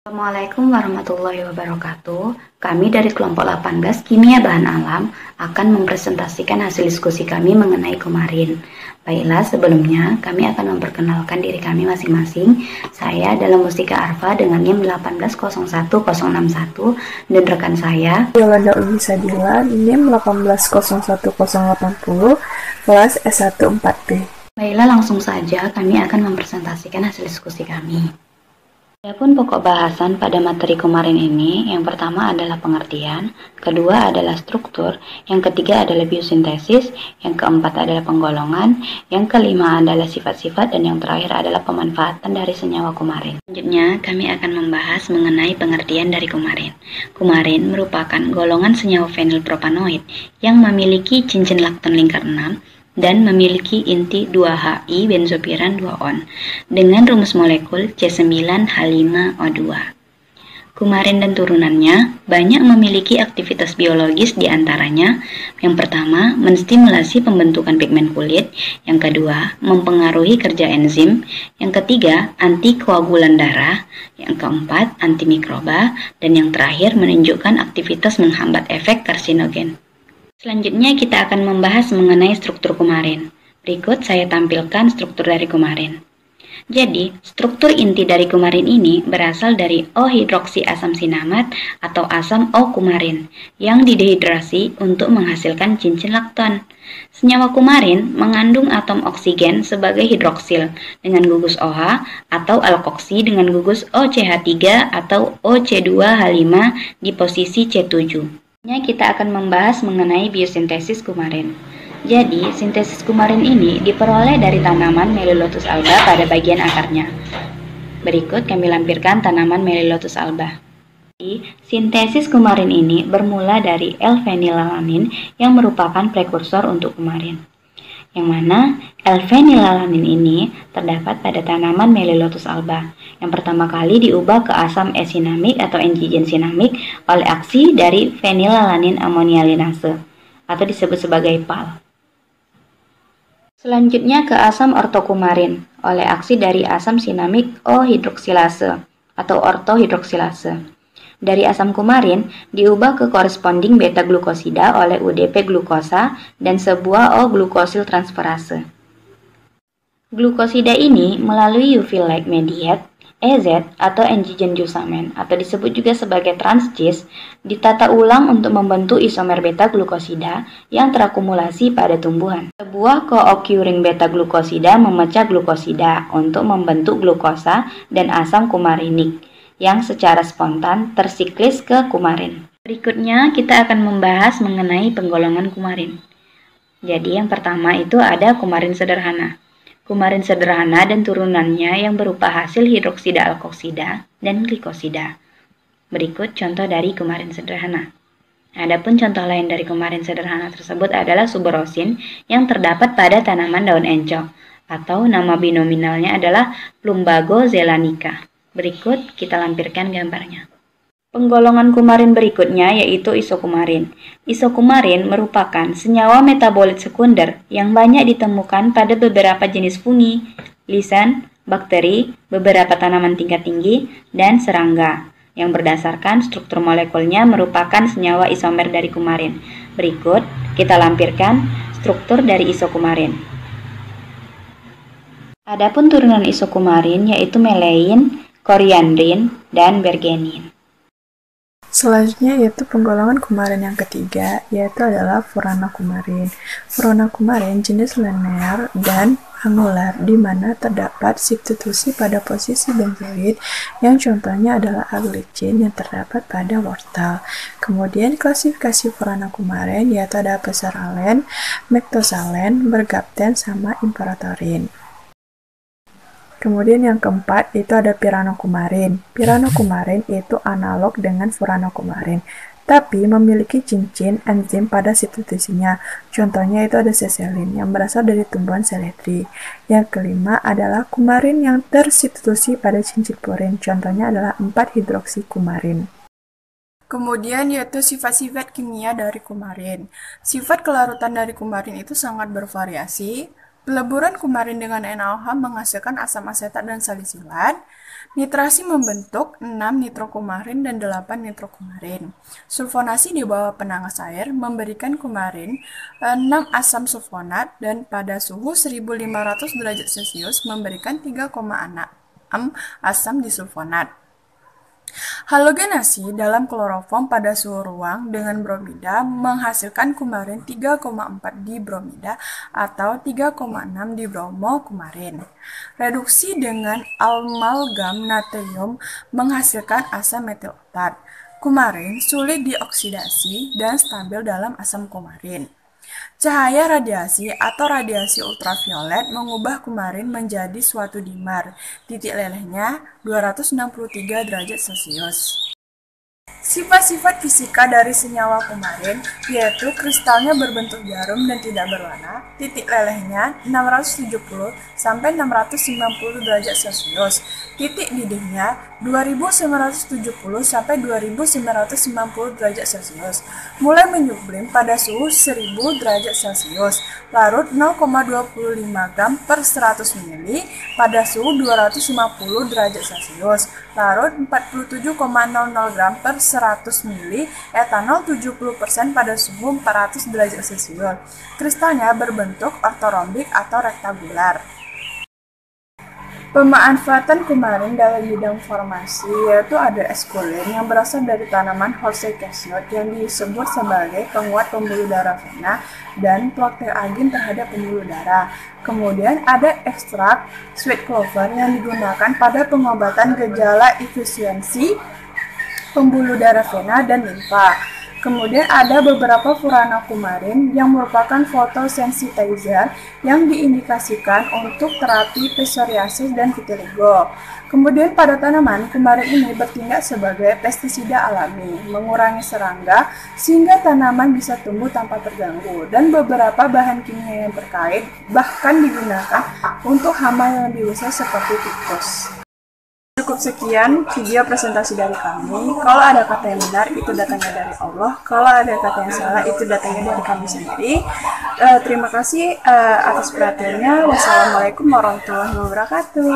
Assalamualaikum warahmatullahi wabarakatuh. Kami dari kelompok 18 Kimia Bahan Alam akan mempresentasikan hasil diskusi kami mengenai kumarin. Baiklah, sebelumnya kami akan memperkenalkan diri kami masing-masing. Saya adalah Mustika Arfa dengan NIM 1801061 dan rekan saya Yolanda Umi Sadila, NIM 1801080, kelas S1 4B. Baiklah, langsung saja kami akan mempresentasikan hasil diskusi kami. Adapun pokok bahasan pada materi kemarin ini, yang pertama adalah pengertian, kedua adalah struktur, yang ketiga adalah biosintesis, yang keempat adalah penggolongan, yang kelima adalah sifat-sifat, dan yang terakhir adalah pemanfaatan dari senyawa kumarin. Selanjutnya, kami akan membahas mengenai pengertian dari kumarin. Kumarin merupakan golongan senyawa fenilpropanoid yang memiliki cincin lakton lingkar 6 dan memiliki inti 2HI benzopiran 2-on dengan rumus molekul C9H5O2. Kumarin dan turunannya banyak memiliki aktivitas biologis, diantaranya yang pertama menstimulasi pembentukan pigmen kulit, yang kedua mempengaruhi kerja enzim, yang ketiga antikoagulan darah, yang keempat antimikroba, dan yang terakhir menunjukkan aktivitas menghambat efek karsinogen. Selanjutnya kita akan membahas mengenai struktur kumarin. Berikut saya tampilkan struktur dari kumarin. Jadi, struktur inti dari kumarin ini berasal dari O-hidroksi asam sinamat atau asam O-kumarin yang didehidrasi untuk menghasilkan cincin lakton. Senyawa kumarin mengandung atom oksigen sebagai hidroksil dengan gugus OH atau alkoksi dengan gugus OCH3 atau OC2H5 di posisi C7. Kita akan membahas mengenai biosintesis kumarin. Jadi, sintesis kumarin ini diperoleh dari tanaman Melilotus alba pada bagian akarnya. Berikut kami lampirkan tanaman Melilotus alba. Sintesis kumarin ini bermula dari L-fenilalanin yang merupakan prekursor untuk kumarin. Yang mana L-fenilalanin ini terdapat pada tanaman Melilotus alba yang pertama kali diubah ke asam S-sinamik atau enzigen sinamik oleh aksi dari fenilalanin amonialinase atau disebut sebagai PAL. Selanjutnya ke asam ortokumarin oleh aksi dari asam sinamik O-hidroksilase atau ortohidroksilase. Dari asam kumarin diubah ke corresponding beta-glukosida oleh UDP glukosa dan sebuah O-glukosil transferase. Glukosida ini melalui UV-like mediate EZ atau enzigen Jusamen atau disebut juga sebagai transcis ditata ulang untuk membentuk isomer beta-glukosida yang terakumulasi pada tumbuhan. Sebuah co-occurring beta-glukosida memecah glukosida untuk membentuk glukosa dan asam kumarinik yang secara spontan tersiklis ke kumarin. Berikutnya kita akan membahas mengenai penggolongan kumarin. Jadi yang pertama itu ada kumarin sederhana. Kumarin sederhana dan turunannya yang berupa hasil hidroksida alkoksida dan glikosida. Berikut contoh dari kumarin sederhana. Adapun contoh lain dari kumarin sederhana tersebut adalah suberosin yang terdapat pada tanaman daun encok atau nama binominalnya adalah Plumbago zelanica. Berikut kita lampirkan gambarnya. Penggolongan kumarin berikutnya yaitu isokumarin. Isokumarin merupakan senyawa metabolit sekunder yang banyak ditemukan pada beberapa jenis fungi, lisan, bakteri, beberapa tanaman tingkat tinggi, dan serangga yang berdasarkan struktur molekulnya merupakan senyawa isomer dari kumarin. Berikut kita lampirkan struktur dari isokumarin. Adapun turunan isokumarin yaitu melein, koriandrin, dan bergenin. Selanjutnya yaitu penggolongan kumarin yang ketiga, yaitu adalah furanokumarin. Furanokumarin jenis linear dan anular, di mana terdapat substitusi pada posisi benzoid, yang contohnya adalah aglicin yang terdapat pada wortel. Kemudian klasifikasi furanokumarin yaitu ada pesaralen, mektosalen, bergapten, sama imperatorin. Kemudian yang keempat itu ada piranokumarin. Piranokumarin itu analog dengan furanokumarin, tapi memiliki cincin enzim pada substitusinya. Contohnya itu ada seselin yang berasal dari tumbuhan seledri. Yang kelima adalah kumarin yang tersubstitusi pada cincin purin. Contohnya adalah 4-hidroksikumarin. Kemudian yaitu sifat-sifat kimia dari kumarin. Sifat kelarutan dari kumarin itu sangat bervariasi. Peleburan kumarin dengan NaOH menghasilkan asam asetat dan salisilat. Nitrasi membentuk 6 nitrokumarin dan 8 nitrokumarin. Sulfonasi di bawah penangas air memberikan kumarin 6 asam sulfonat dan pada suhu 1500 derajat Celcius memberikan 3,6 asam disulfonat. Halogenasi dalam kloroform pada suhu ruang dengan bromida menghasilkan kumarin 3,4 dibromida atau 3,6 dibromokumarin. Reduksi dengan amalgam natrium menghasilkan asam metilotat. Kumarin sulit dioksidasi dan stabil dalam asam kumarin. Cahaya radiasi atau radiasi ultraviolet mengubah kumarin menjadi suatu dimar. Titik lelehnya 263 derajat Celcius. Sifat-sifat fisika dari senyawa kumarin yaitu kristalnya berbentuk jarum dan tidak berwarna, titik lelehnya 670 sampai 690 derajat Celcius, titik didihnya 2970 sampai 2990 derajat Celcius, mulai menyublim pada suhu 1000 derajat Celcius, larut 0,25 gram per 100 ml pada suhu 250 derajat Celcius, larut 47,00 gram per 100 ml, etanol 70% pada suhu 400 derajat Celcius. Kristalnya berbentuk ortorombik atau rektangular. Pemanfaatan kumarin dalam bidang farmasi yaitu ada eskulin yang berasal dari tanaman Horsecaceae yang disebut sebagai penguat pembuluh darah vena dan proteagin terhadap pembuluh darah. Kemudian ada ekstrak sweet clover yang digunakan pada pengobatan gejala efisiensi pembuluh darah vena dan limfa. Kemudian ada beberapa furana kumarin yang merupakan photosensitizer yang diindikasikan untuk terapi psoriasis dan vitiligo. Kemudian pada tanaman, kumarin ini bertindak sebagai pestisida alami, mengurangi serangga sehingga tanaman bisa tumbuh tanpa terganggu. Dan beberapa bahan kimia yang terkait bahkan digunakan untuk hama yang lebih besar seperti tikus. Cukup sekian video presentasi dari kami. Kalau ada kata yang benar, itu datangnya dari Allah. Kalau ada kata yang salah, itu datangnya dari kami sendiri. Terima kasih atas perhatiannya. Wassalamualaikum warahmatullahi wabarakatuh.